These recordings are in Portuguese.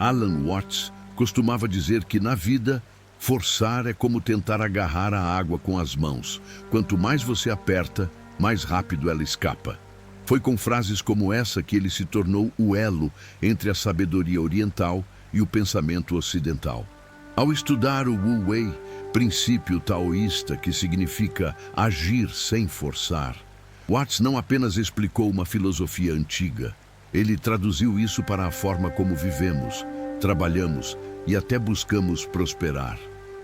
Alan Watts costumava dizer que na vida, forçar é como tentar agarrar a água com as mãos. Quanto mais você aperta, mais rápido ela escapa. Foi com frases como essa que ele se tornou o elo entre a sabedoria oriental e o pensamento ocidental. Ao estudar o Wu Wei, princípio taoísta que significa agir sem forçar, Watts não apenas explicou uma filosofia antiga, ele traduziu isso para a forma como vivemos, trabalhamos e até buscamos prosperar.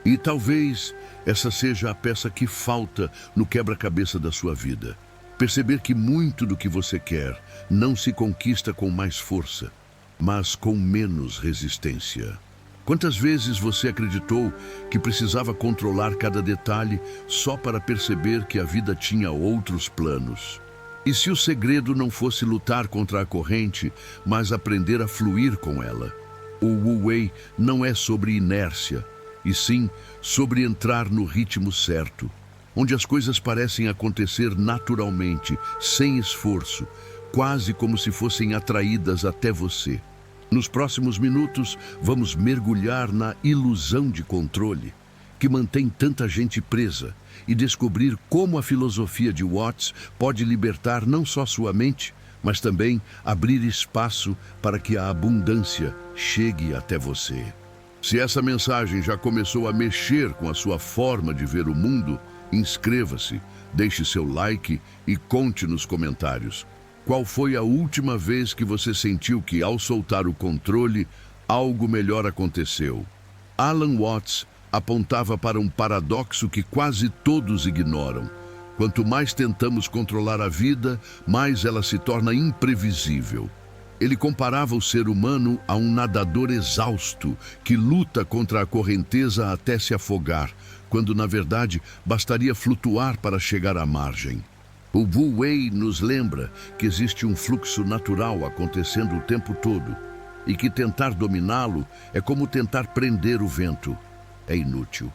E talvez essa seja a peça que falta no quebra-cabeça da sua vida. Perceber que muito do que você quer não se conquista com mais força, mas com menos resistência. Quantas vezes você acreditou que precisava controlar cada detalhe só para perceber que a vida tinha outros planos? E se o segredo não fosse lutar contra a corrente, mas aprender a fluir com ela? O Wu Wei não é sobre inércia, e sim sobre entrar no ritmo certo, onde as coisas parecem acontecer naturalmente, sem esforço, quase como se fossem atraídas até você. Nos próximos minutos, vamos mergulhar na ilusão de controle, que mantém tanta gente presa, e descobrir como a filosofia de Watts pode libertar não só sua mente, mas também abrir espaço para que a abundância chegue até você. Se essa mensagem já começou a mexer com a sua forma de ver o mundo, inscreva-se, deixe seu like e conte nos comentários. Qual foi a última vez que você sentiu que, ao soltar o controle, algo melhor aconteceu? Alan Watts apontava para um paradoxo que quase todos ignoram. Quanto mais tentamos controlar a vida, mais ela se torna imprevisível. Ele comparava o ser humano a um nadador exausto que luta contra a correnteza até se afogar, quando na verdade bastaria flutuar para chegar à margem. O Wu Wei nos lembra que existe um fluxo natural acontecendo o tempo todo e que tentar dominá-lo é como tentar prender o vento. É inútil.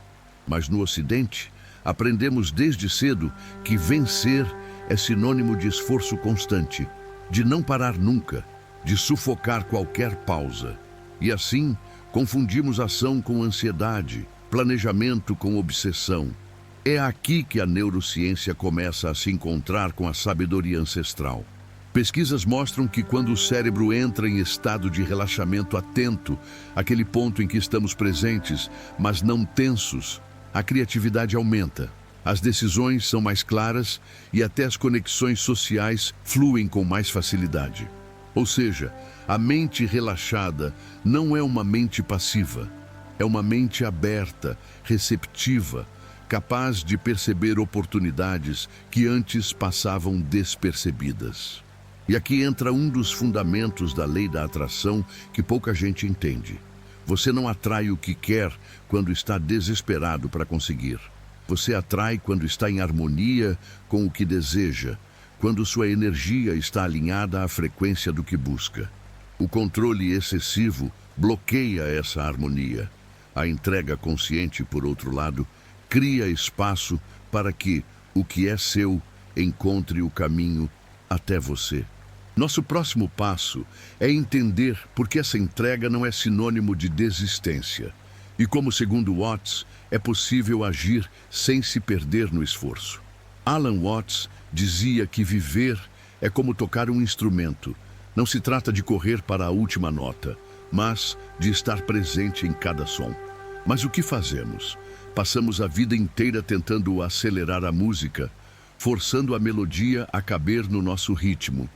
Mas no Ocidente, aprendemos desde cedo que vencer é sinônimo de esforço constante, de não parar nunca, de sufocar qualquer pausa. E assim, confundimos ação com ansiedade, planejamento com obsessão. É aqui que a neurociência começa a se encontrar com a sabedoria ancestral. Pesquisas mostram que quando o cérebro entra em estado de relaxamento atento, aquele ponto em que estamos presentes, mas não tensos, a criatividade aumenta, as decisões são mais claras e até as conexões sociais fluem com mais facilidade. Ou seja, a mente relaxada não é uma mente passiva, é uma mente aberta, receptiva, capaz de perceber oportunidades que antes passavam despercebidas. E aqui entra um dos fundamentos da lei da atração que pouca gente entende. Você não atrai o que quer quando está desesperado para conseguir. Você atrai quando está em harmonia com o que deseja, quando sua energia está alinhada à frequência do que busca. O controle excessivo bloqueia essa harmonia. A entrega consciente, por outro lado, cria espaço para que o que é seu encontre o caminho até você. Nosso próximo passo é entender por que essa entrega não é sinônimo de desistência e como, segundo Watts, é possível agir sem se perder no esforço. Alan Watts dizia que viver é como tocar um instrumento. Não se trata de correr para a última nota, mas de estar presente em cada som. Mas o que fazemos? Passamos a vida inteira tentando acelerar a música, forçando a melodia a caber no nosso ritmo.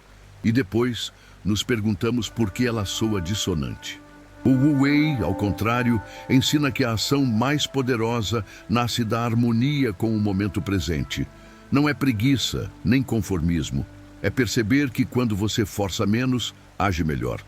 E depois, nos perguntamos por que ela soa dissonante. O Wu Wei, ao contrário, ensina que a ação mais poderosa nasce da harmonia com o momento presente. Não é preguiça, nem conformismo. É perceber que quando você força menos, age melhor.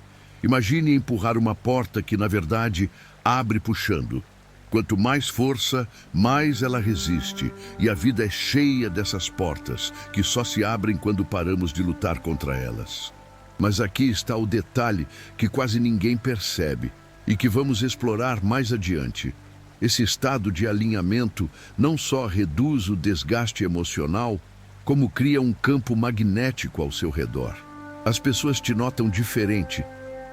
Imagine empurrar uma porta que, na verdade, abre puxando. Quanto mais força, mais ela resiste, e a vida é cheia dessas portas, que só se abrem quando paramos de lutar contra elas. Mas aqui está o detalhe que quase ninguém percebe, e que vamos explorar mais adiante. Esse estado de alinhamento não só reduz o desgaste emocional, como cria um campo magnético ao seu redor. As pessoas te notam diferente,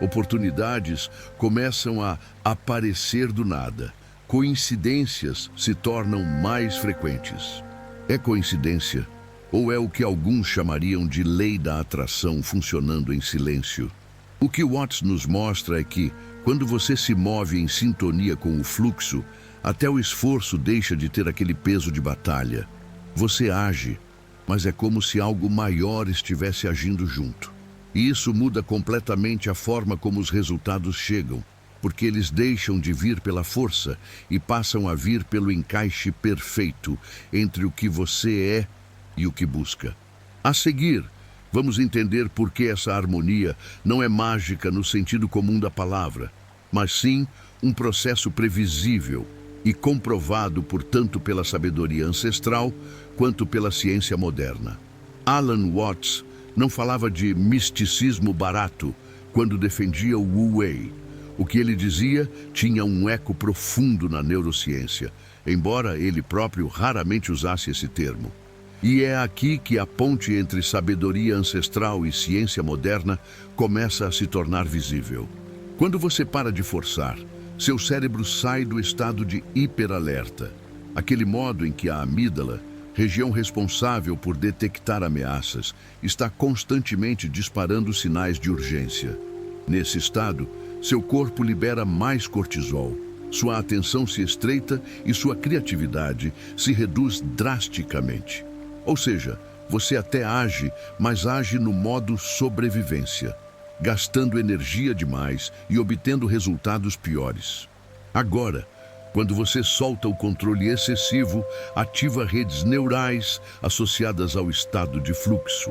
Oportunidades começam a aparecer do nada. Coincidências se tornam mais frequentes. É coincidência? Ou é o que alguns chamariam de lei da atração funcionando em silêncio? O que Watts nos mostra é que, quando você se move em sintonia com o fluxo, até o esforço deixa de ter aquele peso de batalha. Você age, mas é como se algo maior estivesse agindo junto. E isso muda completamente a forma como os resultados chegam, porque eles deixam de vir pela força e passam a vir pelo encaixe perfeito entre o que você é e o que busca. A seguir, vamos entender por que essa harmonia não é mágica no sentido comum da palavra, mas sim um processo previsível e comprovado, portanto, pela sabedoria ancestral quanto pela ciência moderna. Alan Watts não falava de misticismo barato quando defendia o Wu Wei. O que ele dizia tinha um eco profundo na neurociência, embora ele próprio raramente usasse esse termo. E é aqui que a ponte entre sabedoria ancestral e ciência moderna começa a se tornar visível. Quando você para de forçar, seu cérebro sai do estado de hiperalerta, aquele modo em que a amígdala, região responsável por detectar ameaças, está constantemente disparando sinais de urgência. Nesse estado, seu corpo libera mais cortisol, sua atenção se estreita e sua criatividade se reduz drasticamente. Ou seja, você até age, mas age no modo sobrevivência, gastando energia demais e obtendo resultados piores. Agora, quando você solta o controle excessivo, ativa redes neurais associadas ao estado de fluxo.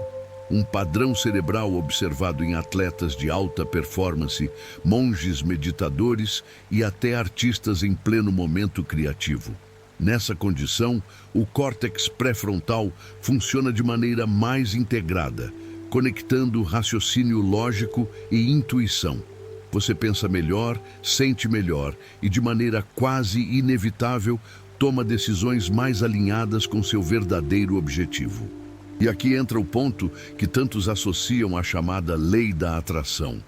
Um padrão cerebral observado em atletas de alta performance, monges meditadores e até artistas em pleno momento criativo. Nessa condição, o córtex pré-frontal funciona de maneira mais integrada, conectando raciocínio lógico e intuição. Você pensa melhor, sente melhor e, de maneira quase inevitável, toma decisões mais alinhadas com seu verdadeiro objetivo. E aqui entra o ponto que tantos associam à chamada lei da atração.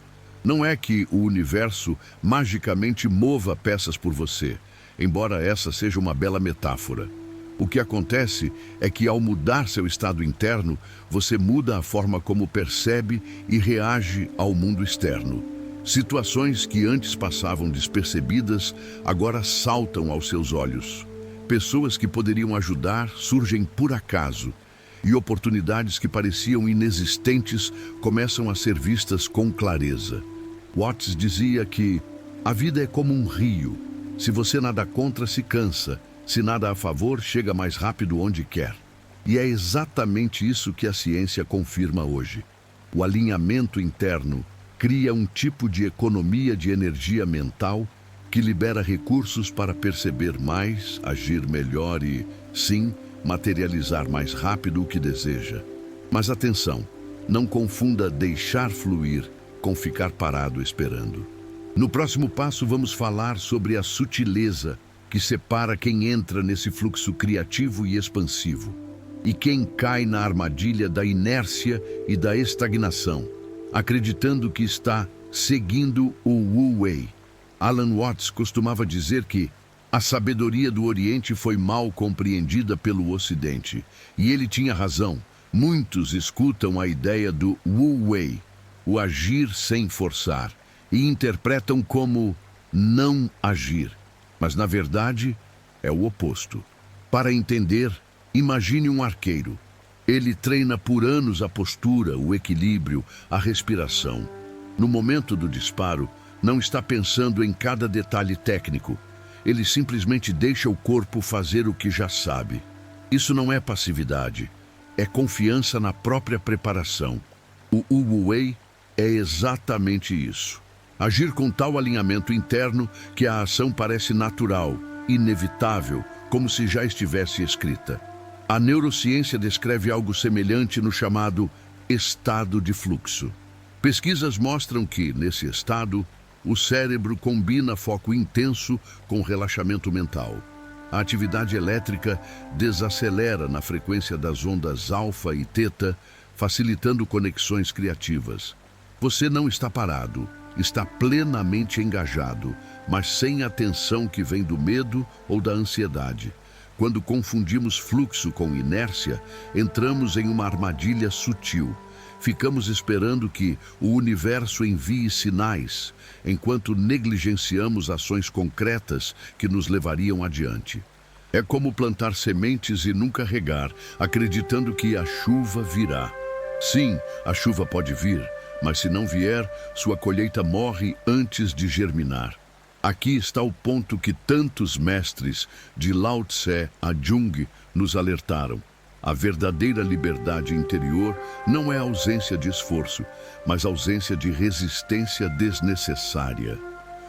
Não é que o universo magicamente mova peças por você, embora essa seja uma bela metáfora. O que acontece é que, ao mudar seu estado interno, você muda a forma como percebe e reage ao mundo externo. Situações que antes passavam despercebidas, agora saltam aos seus olhos. Pessoas que poderiam ajudar surgem por acaso, e oportunidades que pareciam inexistentes começam a ser vistas com clareza. Watts dizia que a vida é como um rio. Se você nada contra, se cansa. Se nada a favor, chega mais rápido onde quer. E é exatamente isso que a ciência confirma hoje. O alinhamento interno cria um tipo de economia de energia mental que libera recursos para perceber mais, agir melhor e, sim, materializar mais rápido o que deseja. Mas atenção, não confunda deixar fluir com ficar parado esperando. No próximo passo, vamos falar sobre a sutileza que separa quem entra nesse fluxo criativo e expansivo e quem cai na armadilha da inércia e da estagnação, acreditando que está seguindo o Wu Wei. Alan Watts costumava dizer que a sabedoria do Oriente foi mal compreendida pelo Ocidente, e ele tinha razão. Muitos escutam a ideia do Wu Wei, o agir sem forçar, e interpretam como não agir, mas na verdade é o oposto. Para entender, imagine um arqueiro. Ele treina por anos a postura, o equilíbrio, a respiração. No momento do disparo, não está pensando em cada detalhe técnico. Ele simplesmente deixa o corpo fazer o que já sabe. Isso não é passividade, é confiança na própria preparação. O Wu Wei é exatamente isso. Agir com tal alinhamento interno que a ação parece natural, inevitável, como se já estivesse escrita. A neurociência descreve algo semelhante no chamado estado de fluxo. Pesquisas mostram que, nesse estado, o cérebro combina foco intenso com relaxamento mental. A atividade elétrica desacelera na frequência das ondas alfa e teta, facilitando conexões criativas. Você não está parado, está plenamente engajado, mas sem a tensão que vem do medo ou da ansiedade. Quando confundimos fluxo com inércia, entramos em uma armadilha sutil. Ficamos esperando que o universo envie sinais, enquanto negligenciamos ações concretas que nos levariam adiante. É como plantar sementes e nunca regar, acreditando que a chuva virá. Sim, a chuva pode vir, mas se não vier, sua colheita morre antes de germinar. Aqui está o ponto que tantos mestres, de Lao Tse a Jung, nos alertaram. A verdadeira liberdade interior não é ausência de esforço, mas ausência de resistência desnecessária.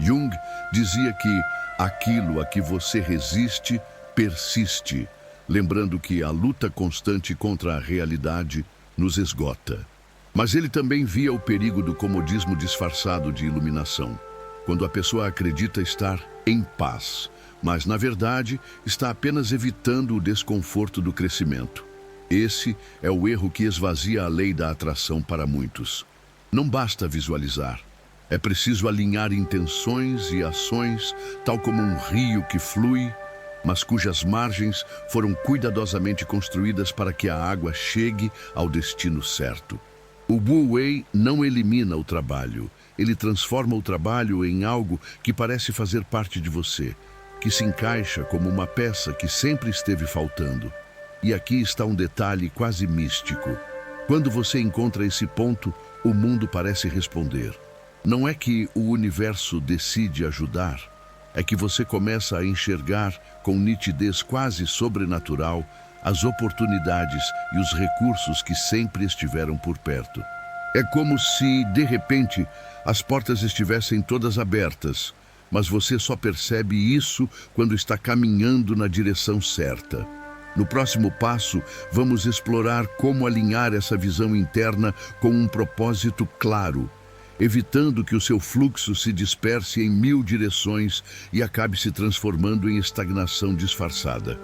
Jung dizia que aquilo a que você resiste, persiste, lembrando que a luta constante contra a realidade nos esgota. Mas ele também via o perigo do comodismo disfarçado de iluminação, quando a pessoa acredita estar em paz, mas na verdade está apenas evitando o desconforto do crescimento. Esse é o erro que esvazia a lei da atração para muitos. Não basta visualizar. É preciso alinhar intenções e ações, tal como um rio que flui, mas cujas margens foram cuidadosamente construídas para que a água chegue ao destino certo. O Wu Wei não elimina o trabalho, ele transforma o trabalho em algo que parece fazer parte de você, que se encaixa como uma peça que sempre esteve faltando. E aqui está um detalhe quase místico. Quando você encontra esse ponto, o mundo parece responder. Não é que o universo decide ajudar, é que você começa a enxergar com nitidez quase sobrenatural as oportunidades e os recursos que sempre estiveram por perto. É como se, de repente, as portas estivessem todas abertas, mas você só percebe isso quando está caminhando na direção certa. No próximo passo, vamos explorar como alinhar essa visão interna com um propósito claro, evitando que o seu fluxo se disperse em 1000 direções e acabe se transformando em estagnação disfarçada.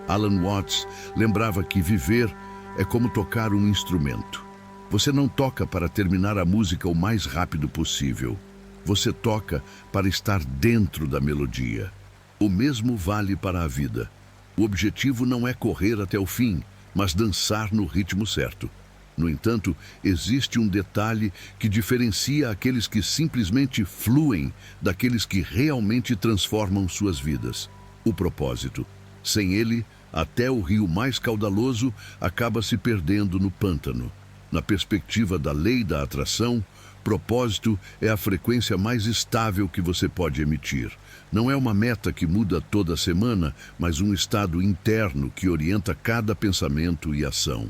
Alan Watts lembrava que viver é como tocar um instrumento. Você não toca para terminar a música o mais rápido possível. Você toca para estar dentro da melodia. O mesmo vale para a vida. O objetivo não é correr até o fim, mas dançar no ritmo certo. No entanto, existe um detalhe que diferencia aqueles que simplesmente fluem daqueles que realmente transformam suas vidas: o propósito. Sem ele, até o rio mais caudaloso acaba se perdendo no pântano. Na perspectiva da lei da atração, propósito é a frequência mais estável que você pode emitir. Não é uma meta que muda toda semana, mas um estado interno que orienta cada pensamento e ação.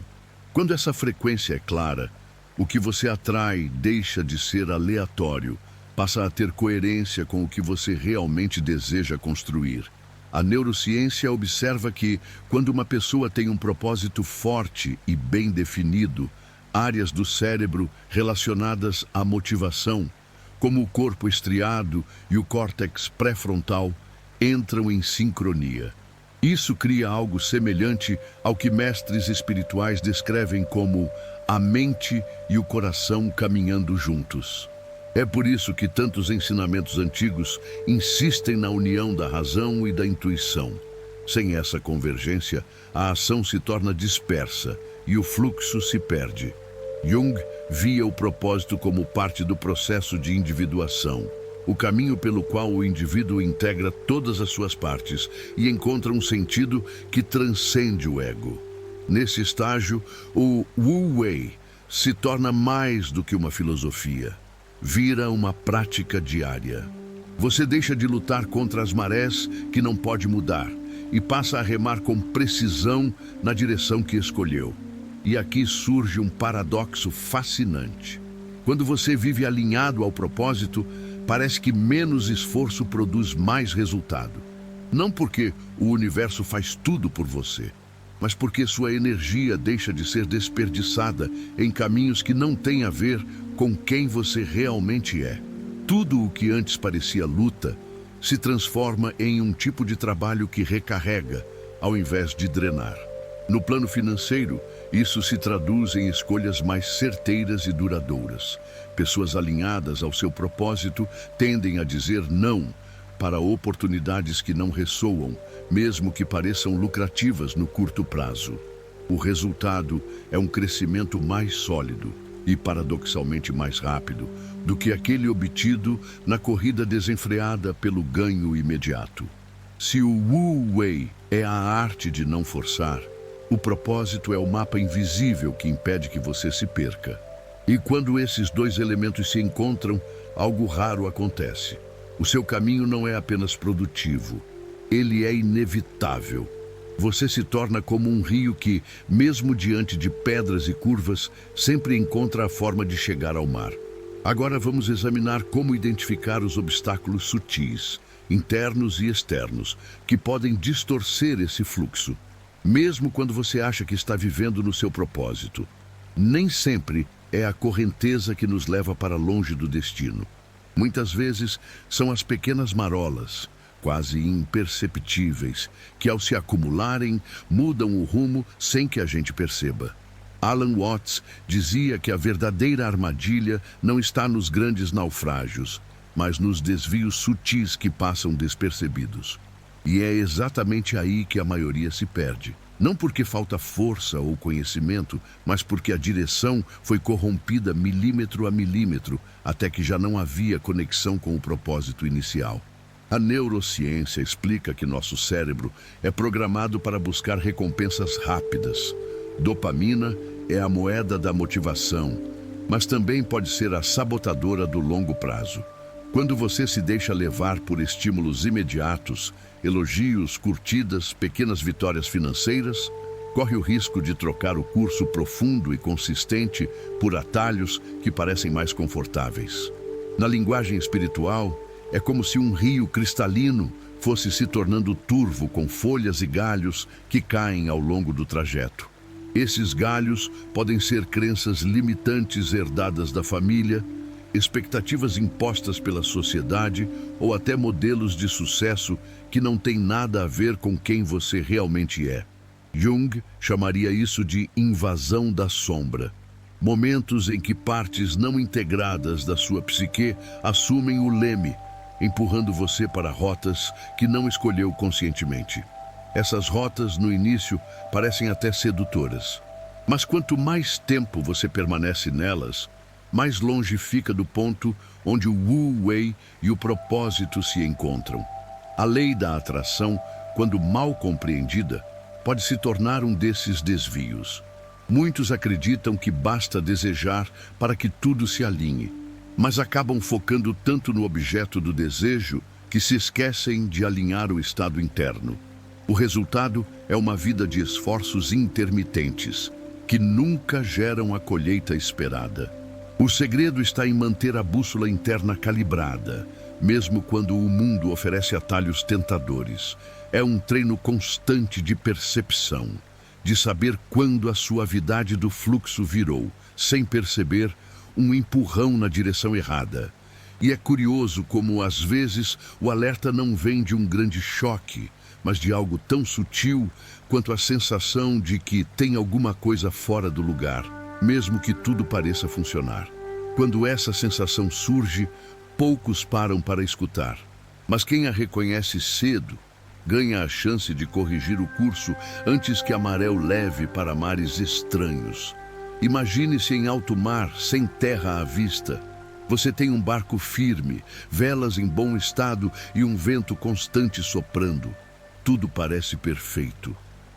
Quando essa frequência é clara, o que você atrai deixa de ser aleatório, passa a ter coerência com o que você realmente deseja construir. A neurociência observa que, quando uma pessoa tem um propósito forte e bem definido, áreas do cérebro relacionadas à motivação, como o corpo estriado e o córtex pré-frontal, entram em sincronia. Isso cria algo semelhante ao que mestres espirituais descrevem como a mente e o coração caminhando juntos. É por isso que tantos ensinamentos antigos insistem na união da razão e da intuição. Sem essa convergência, a ação se torna dispersa e o fluxo se perde. Jung via o propósito como parte do processo de individuação, o caminho pelo qual o indivíduo integra todas as suas partes e encontra um sentido que transcende o ego. Nesse estágio, o Wu Wei se torna mais do que uma filosofia. Vira uma prática diária. Você deixa de lutar contra as marés que não pode mudar e passa a remar com precisão na direção que escolheu. E aqui surge um paradoxo fascinante. Quando você vive alinhado ao propósito, parece que menos esforço produz mais resultado. Não porque o universo faz tudo por você, mas porque sua energia deixa de ser desperdiçada em caminhos que não têm a ver com quem você realmente é. Tudo o que antes parecia luta se transforma em um tipo de trabalho que recarrega, ao invés de drenar. No plano financeiro, isso se traduz em escolhas mais certeiras e duradouras. Pessoas alinhadas ao seu propósito tendem a dizer não para oportunidades que não ressoam, mesmo que pareçam lucrativas no curto prazo. O resultado é um crescimento mais sólido e, paradoxalmente, mais rápido do que aquele obtido na corrida desenfreada pelo ganho imediato. Se o Wu Wei é a arte de não forçar, o propósito é o mapa invisível que impede que você se perca. E quando esses dois elementos se encontram, algo raro acontece. O seu caminho não é apenas produtivo, ele é inevitável. Você se torna como um rio que, mesmo diante de pedras e curvas, sempre encontra a forma de chegar ao mar. Agora vamos examinar como identificar os obstáculos sutis, internos e externos, que podem distorcer esse fluxo. Mesmo quando você acha que está vivendo no seu propósito, nem sempre é a correnteza que nos leva para longe do destino. Muitas vezes são as pequenas marolas, quase imperceptíveis, que ao se acumularem, mudam o rumo sem que a gente perceba. Alan Watts dizia que a verdadeira armadilha não está nos grandes naufrágios, mas nos desvios sutis que passam despercebidos. E é exatamente aí que a maioria se perde. Não porque falta força ou conhecimento, mas porque a direção foi corrompida milímetro a milímetro, até que já não havia conexão com o propósito inicial. A neurociência explica que nosso cérebro é programado para buscar recompensas rápidas. Dopamina é a moeda da motivação, mas também pode ser a sabotadora do longo prazo. Quando você se deixa levar por estímulos imediatos, elogios, curtidas, pequenas vitórias financeiras, corre o risco de trocar o curso profundo e consistente por atalhos que parecem mais confortáveis. Na linguagem espiritual, é como se um rio cristalino fosse se tornando turvo com folhas e galhos que caem ao longo do trajeto. Esses galhos podem ser crenças limitantes herdadas da família, expectativas impostas pela sociedade ou até modelos de sucesso que não têm nada a ver com quem você realmente é. Jung chamaria isso de invasão da sombra. Momentos em que partes não integradas da sua psique assumem o leme, empurrando você para rotas que não escolheu conscientemente. Essas rotas, no início, parecem até sedutoras. Mas quanto mais tempo você permanece nelas, mais longe fica do ponto onde o Wu Wei e o propósito se encontram. A lei da atração, quando mal compreendida, pode se tornar um desses desvios. Muitos acreditam que basta desejar para que tudo se alinhe, mas acabam focando tanto no objeto do desejo que se esquecem de alinhar o estado interno. O resultado é uma vida de esforços intermitentes, que nunca geram a colheita esperada. O segredo está em manter a bússola interna calibrada, mesmo quando o mundo oferece atalhos tentadores. É um treino constante de percepção, de saber quando a suavidade do fluxo virou, sem perceber, um empurrão na direção errada. E é curioso como, às vezes, o alerta não vem de um grande choque, mas de algo tão sutil quanto a sensação de que tem alguma coisa fora do lugar, mesmo que tudo pareça funcionar. Quando essa sensação surge, poucos param para escutar. Mas quem a reconhece cedo, ganha a chance de corrigir o curso antes que a maré o leve para mares estranhos. Imagine-se em alto mar, sem terra à vista. Você tem um barco firme, velas em bom estado e um vento constante soprando. Tudo parece perfeito,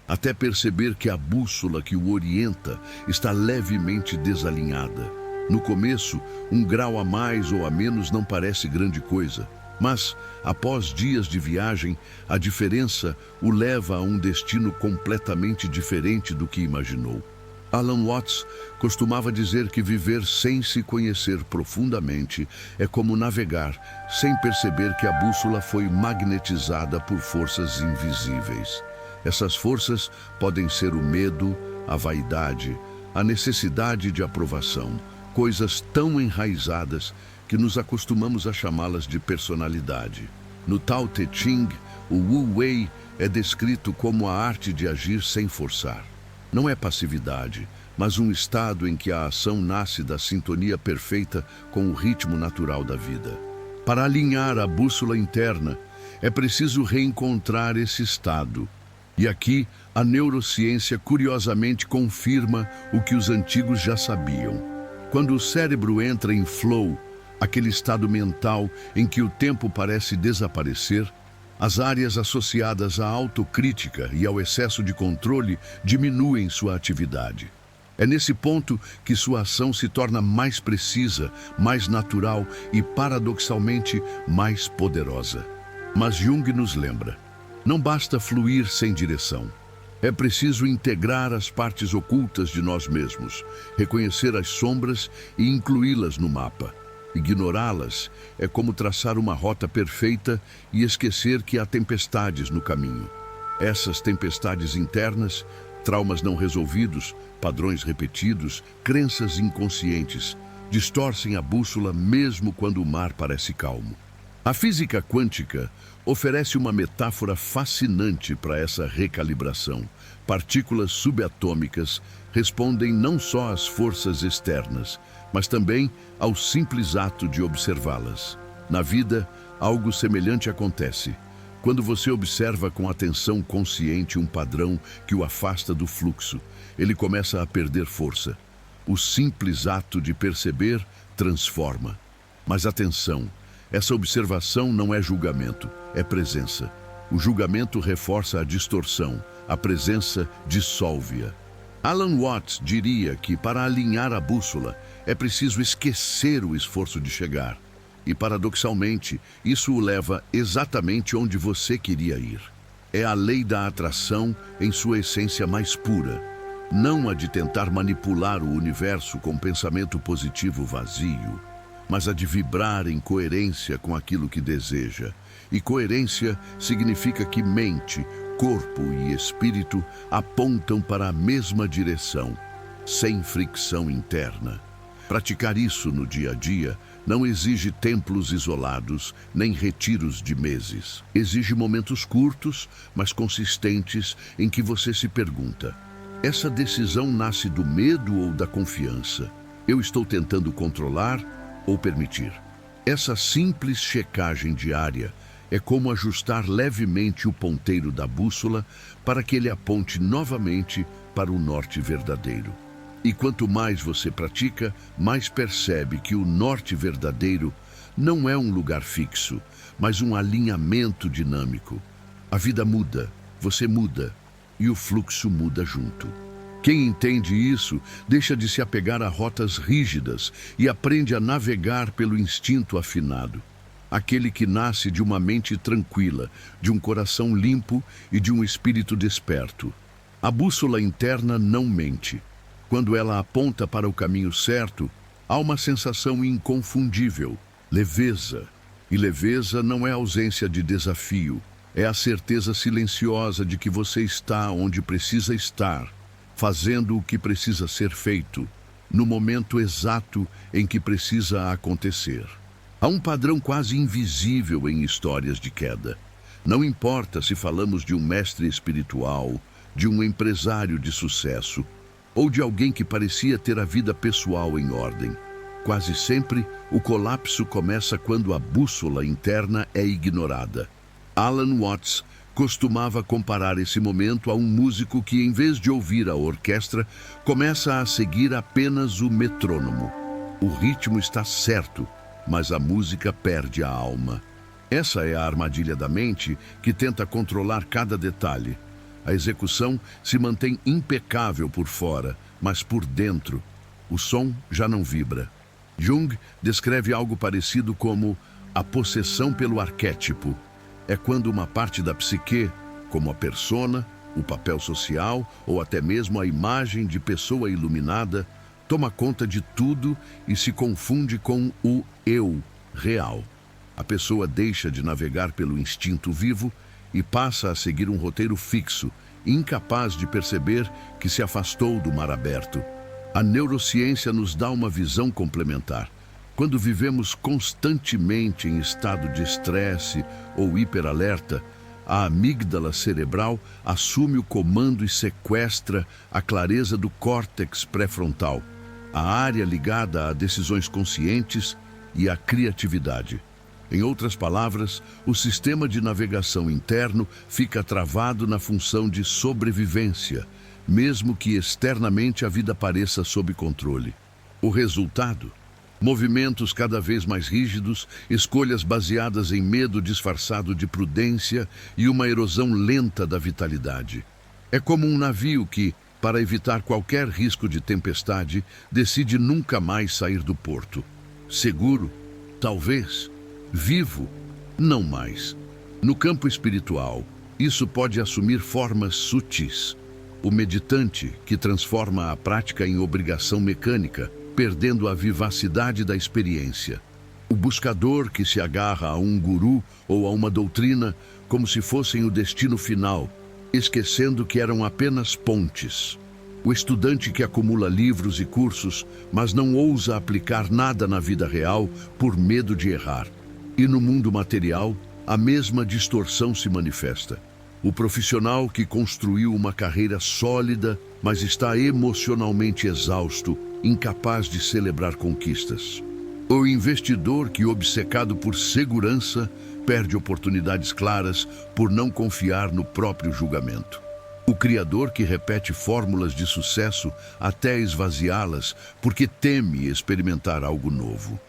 até perceber que a bússola que o orienta está levemente desalinhada. No começo, um grau a mais ou a menos não parece grande coisa, mas, após dias de viagem, a diferença o leva a um destino completamente diferente do que imaginou. Alan Watts costumava dizer que viver sem se conhecer profundamente é como navegar sem perceber que a bússola foi magnetizada por forças invisíveis. Essas forças podem ser o medo, a vaidade, a necessidade de aprovação, coisas tão enraizadas que nos acostumamos a chamá-las de personalidade. No Tao Te Ching, o Wu Wei é descrito como a arte de agir sem forçar. Não é passividade, mas um estado em que a ação nasce da sintonia perfeita com o ritmo natural da vida. Para alinhar a bússola interna, é preciso reencontrar esse estado. E aqui, a neurociência curiosamente confirma o que os antigos já sabiam. Quando o cérebro entra em flow, aquele estado mental em que o tempo parece desaparecer, as áreas associadas à autocrítica e ao excesso de controle diminuem sua atividade. É nesse ponto que sua ação se torna mais precisa, mais natural e, paradoxalmente, mais poderosa. Mas Jung nos lembra: não basta fluir sem direção. É preciso integrar as partes ocultas de nós mesmos, reconhecer as sombras e incluí-las no mapa. Ignorá-las é como traçar uma rota perfeita e esquecer que há tempestades no caminho. Essas tempestades internas, traumas não resolvidos, padrões repetidos, crenças inconscientes, distorcem a bússola mesmo quando o mar parece calmo. A física quântica oferece uma metáfora fascinante para essa recalibração. Partículas subatômicas respondem não só às forças externas, mas também ao simples ato de observá-las. Na vida, algo semelhante acontece. Quando você observa com atenção consciente um padrão que o afasta do fluxo, ele começa a perder força. O simples ato de perceber transforma. Mas atenção, essa observação não é julgamento, é presença. O julgamento reforça a distorção, a presença dissolve-a. Alan Watts diria que para alinhar a bússola é preciso esquecer o esforço de chegar. E, paradoxalmente, isso o leva exatamente onde você queria ir. É a lei da atração em sua essência mais pura. Não a de tentar manipular o universo com pensamento positivo vazio, mas a de vibrar em coerência com aquilo que deseja. E coerência significa que mente, corpo e espírito apontam para a mesma direção, sem fricção interna. Praticar isso no dia a dia não exige templos isolados, nem retiros de meses. Exige momentos curtos, mas consistentes, em que você se pergunta: essa decisão nasce do medo ou da confiança? Eu estou tentando controlar ou permitir? Essa simples checagem diária é como ajustar levemente o ponteiro da bússola para que ele aponte novamente para o norte verdadeiro. E quanto mais você pratica, mais percebe que o norte verdadeiro não é um lugar fixo, mas um alinhamento dinâmico. A vida muda, você muda e o fluxo muda junto. Quem entende isso deixa de se apegar a rotas rígidas e aprende a navegar pelo instinto afinado. Aquele que nasce de uma mente tranquila, de um coração limpo e de um espírito desperto. A bússola interna não mente. Quando ela aponta para o caminho certo, há uma sensação inconfundível, leveza. E leveza não é ausência de desafio, é a certeza silenciosa de que você está onde precisa estar, fazendo o que precisa ser feito, no momento exato em que precisa acontecer. Há um padrão quase invisível em histórias de queda. Não importa se falamos de um mestre espiritual, de um empresário de sucesso, ou de alguém que parecia ter a vida pessoal em ordem. Quase sempre, o colapso começa quando a bússola interna é ignorada. Alan Watts costumava comparar esse momento a um músico que, em vez de ouvir a orquestra, começa a seguir apenas o metrônomo. O ritmo está certo, mas a música perde a alma. Essa é a armadilha da mente que tenta controlar cada detalhe. A execução se mantém impecável por fora, mas por dentro, o som já não vibra. Jung descreve algo parecido como a possessão pelo arquétipo. É quando uma parte da psique, como a persona, o papel social ou até mesmo a imagem de pessoa iluminada, toma conta de tudo e se confunde com o eu real. A pessoa deixa de navegar pelo instinto vivo e passa a seguir um roteiro fixo, incapaz de perceber que se afastou do mar aberto. A neurociência nos dá uma visão complementar. Quando vivemos constantemente em estado de estresse ou hiperalerta, A amígdala cerebral assume o comando e sequestra a clareza do córtex pré-frontal, a área ligada a decisões conscientes e à criatividade. Em outras palavras, o sistema de navegação interno fica travado na função de sobrevivência, mesmo que externamente a vida pareça sob controle. O resultado? Movimentos cada vez mais rígidos, escolhas baseadas em medo disfarçado de prudência e uma erosão lenta da vitalidade. É como um navio que, para evitar qualquer risco de tempestade, decide nunca mais sair do porto. Seguro? Talvez. Vivo? Não mais. No campo espiritual, isso pode assumir formas sutis. O meditante, que transforma a prática em obrigação mecânica, perdendo a vivacidade da experiência. O buscador, que se agarra a um guru ou a uma doutrina como se fossem o destino final, esquecendo que eram apenas pontes. O estudante que acumula livros e cursos, mas não ousa aplicar nada na vida real por medo de errar. E no mundo material, a mesma distorção se manifesta. O profissional que construiu uma carreira sólida, mas está emocionalmente exausto, incapaz de celebrar conquistas. O investidor que, obcecado por segurança, perde oportunidades claras por não confiar no próprio julgamento. O criador que repete fórmulas de sucesso até esvaziá-las porque teme experimentar algo novo.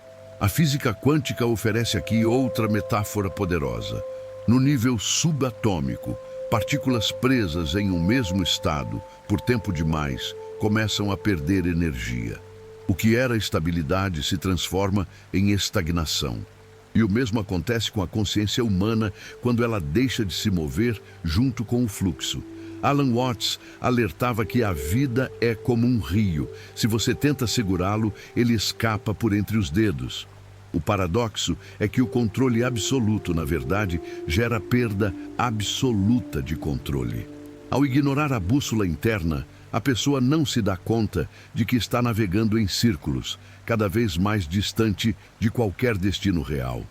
A física quântica oferece aqui outra metáfora poderosa. No nível subatômico, partículas presas em um mesmo estado, por tempo demais, começam a perder energia. O que era estabilidade se transforma em estagnação. E o mesmo acontece com a consciência humana quando ela deixa de se mover junto com o fluxo. Alan Watts alertava que a vida é como um rio. Se você tenta segurá-lo, ele escapa por entre os dedos. O paradoxo é que o controle absoluto, na verdade, gera perda absoluta de controle. Ao ignorar a bússola interna, a pessoa não se dá conta de que está navegando em círculos, cada vez mais distante de qualquer destino real.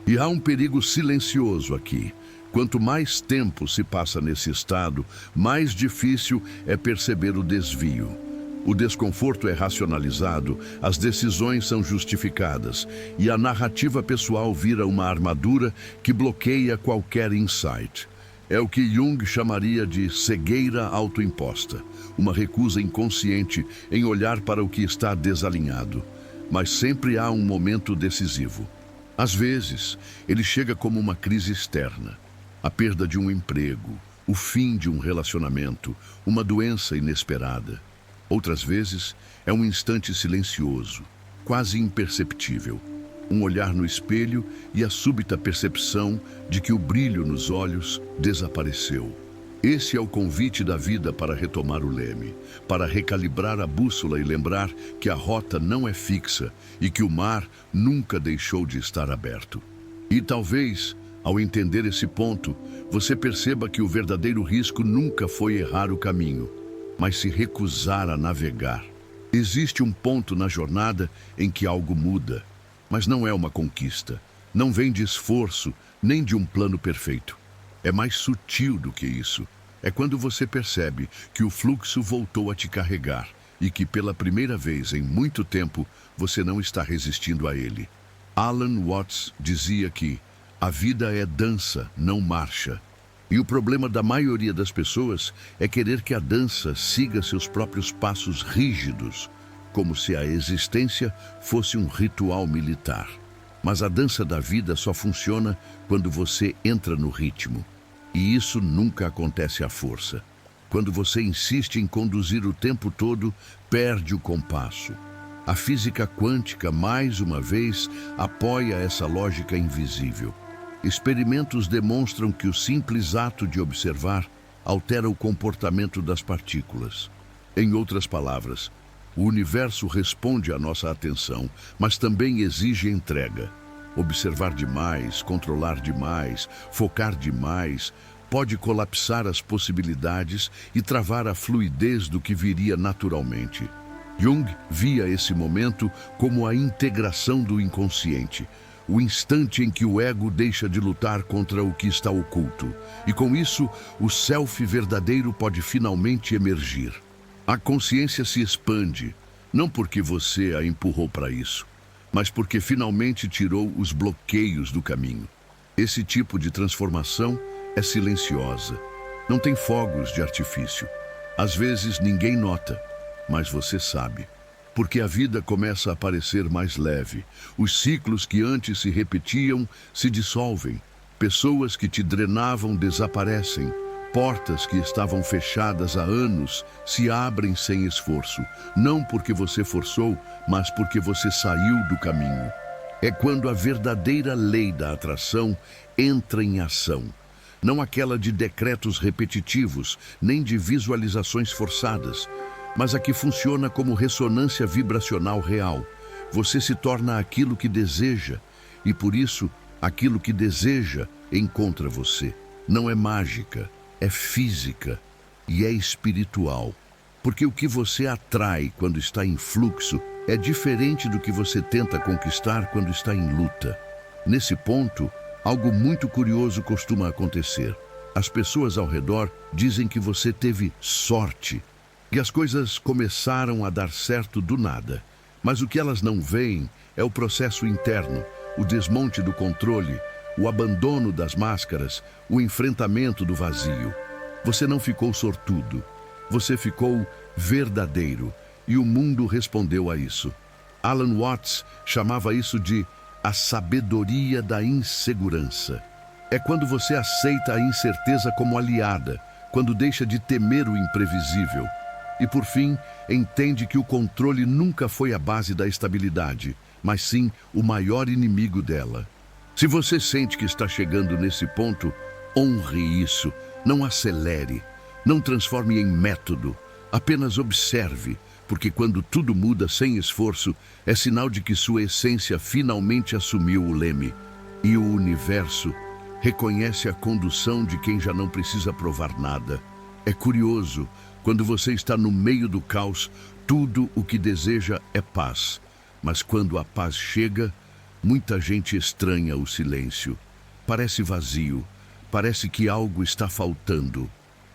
E há um perigo silencioso aqui. Quanto mais tempo se passa nesse estado, mais difícil é perceber o desvio. O desconforto é racionalizado, as decisões são justificadas e a narrativa pessoal vira uma armadura que bloqueia qualquer insight. É o que Jung chamaria de cegueira autoimposta, uma recusa inconsciente em olhar para o que está desalinhado. Mas sempre há um momento decisivo. Às vezes, ele chega como uma crise externa. A perda de um emprego, o fim de um relacionamento, uma doença inesperada. Outras vezes, é um instante silencioso, quase imperceptível. Um olhar no espelho e a súbita percepção de que o brilho nos olhos desapareceu. Esse é o convite da vida para retomar o leme, para recalibrar a bússola e lembrar que a rota não é fixa e que o mar nunca deixou de estar aberto. E talvez, ao entender esse ponto, você perceba que o verdadeiro risco nunca foi errar o caminho, mas se recusar a navegar. Existe um ponto na jornada em que algo muda, mas não é uma conquista, não vem de esforço, nem de um plano perfeito. É mais sutil do que isso. É quando você percebe que o fluxo voltou a te carregar e que pela primeira vez em muito tempo você não está resistindo a ele. Alan Watts dizia que a vida é dança, não marcha. E o problema da maioria das pessoas é querer que a dança siga seus próprios passos rígidos, como se a existência fosse um ritual militar. Mas a dança da vida só funciona quando você entra no ritmo. E isso nunca acontece à força. Quando você insiste em conduzir o tempo todo, perde o compasso. A física quântica, mais uma vez, apoia essa lógica invisível. Experimentos demonstram que o simples ato de observar altera o comportamento das partículas. Em outras palavras, o universo responde à nossa atenção, mas também exige entrega. Observar demais, controlar demais, focar demais, pode colapsar as possibilidades e travar a fluidez do que viria naturalmente. Jung via esse momento como a integração do inconsciente. o instante em que o ego deixa de lutar contra o que está oculto. E com isso, o self verdadeiro pode finalmente emergir. A consciência se expande, não porque você a empurrou para isso, mas porque finalmente tirou os bloqueios do caminho. Esse tipo de transformação é silenciosa. Não tem fogos de artifício. Às vezes ninguém nota, mas você sabe. Porque a vida começa a parecer mais leve. Os ciclos que antes se repetiam se dissolvem. Pessoas que te drenavam desaparecem. Portas que estavam fechadas há anos se abrem sem esforço. Não porque você forçou, mas porque você saiu do caminho. É quando a verdadeira lei da atração entra em ação. Não aquela de decretos repetitivos, nem de visualizações forçadas, mas a que funciona como ressonância vibracional real. Você se torna aquilo que deseja, e por isso, aquilo que deseja encontra você. Não é mágica, é física e é espiritual. Porque o que você atrai quando está em fluxo é diferente do que você tenta conquistar quando está em luta. Nesse ponto, algo muito curioso costuma acontecer. As pessoas ao redor dizem que você teve sorte, que as coisas começaram a dar certo do nada. Mas o que elas não veem é o processo interno, o desmonte do controle, o abandono das máscaras, o enfrentamento do vazio. Você não ficou sortudo, você ficou verdadeiro, e o mundo respondeu a isso. Alan Watts chamava isso de a sabedoria da insegurança. É quando você aceita a incerteza como aliada, quando deixa de temer o imprevisível. E por fim, entende que o controle nunca foi a base da estabilidade, mas sim o maior inimigo dela. Se você sente que está chegando nesse ponto, honre isso, não acelere, não transforme em método, apenas observe, porque quando tudo muda sem esforço, é sinal de que sua essência finalmente assumiu o leme. E o universo reconhece a condução de quem já não precisa provar nada. É curioso, quando você está no meio do caos, tudo o que deseja é paz. Mas quando a paz chega, muita gente estranha o silêncio. Parece vazio, parece que algo está faltando.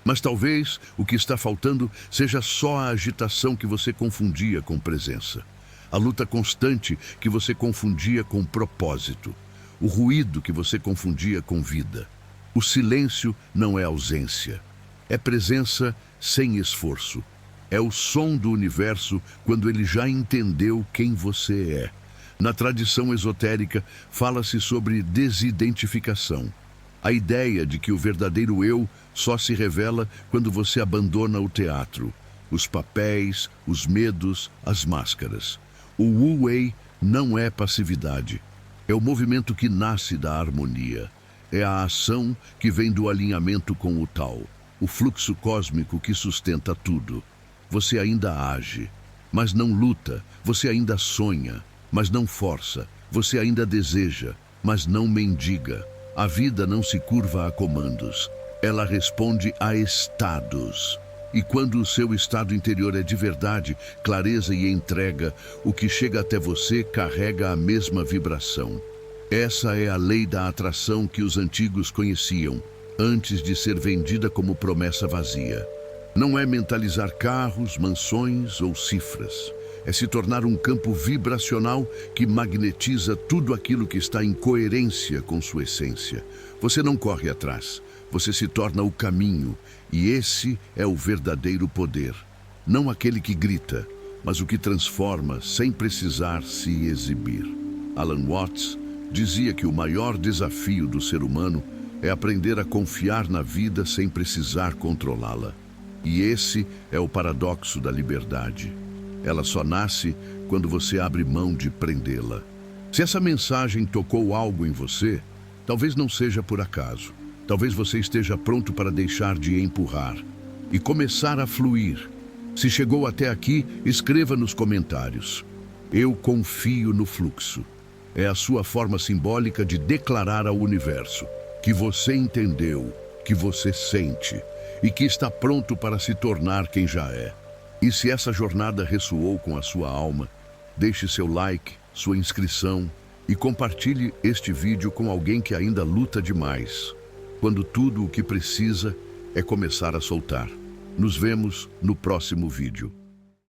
Mas talvez o que está faltando seja só a agitação que você confundia com presença. A luta constante que você confundia com propósito. O ruído que você confundia com vida. O silêncio não é ausência. É presença sem esforço. É o som do universo quando ele já entendeu quem você é. Na tradição esotérica, fala-se sobre desidentificação. A ideia de que o verdadeiro eu só se revela quando você abandona o teatro, os papéis, os medos, as máscaras. O Wu-Wei não é passividade. É o movimento que nasce da harmonia. É a ação que vem do alinhamento com o Tao, o fluxo cósmico que sustenta tudo. Você ainda age, mas não luta. Você ainda sonha, mas não força. Você ainda deseja, mas não mendiga. A vida não se curva a comandos. Ela responde a estados. E quando o seu estado interior é de verdade, clareza e entrega, o que chega até você carrega a mesma vibração. Essa é a lei da atração que os antigos conheciam, antes de ser vendida como promessa vazia. Não é mentalizar carros, mansões ou cifras. É se tornar um campo vibracional que magnetiza tudo aquilo que está em coerência com sua essência. Você não corre atrás, você se torna o caminho, e esse é o verdadeiro poder. Não aquele que grita, mas o que transforma sem precisar se exibir. Alan Watts dizia que o maior desafio do ser humano é aprender a confiar na vida sem precisar controlá-la. E esse é o paradoxo da liberdade. Ela só nasce quando você abre mão de prendê-la. Se essa mensagem tocou algo em você, talvez não seja por acaso. Talvez você esteja pronto para deixar de empurrar e começar a fluir. Se chegou até aqui, escreva nos comentários. Eu confio no fluxo. É a sua forma simbólica de declarar ao universo que você entendeu, que você sente e que está pronto para se tornar quem já é. E se essa jornada ressoou com a sua alma, deixe seu like, sua inscrição E compartilhe este vídeo com alguém que ainda luta demais, quando tudo o que precisa é começar a soltar. Nos vemos no próximo vídeo.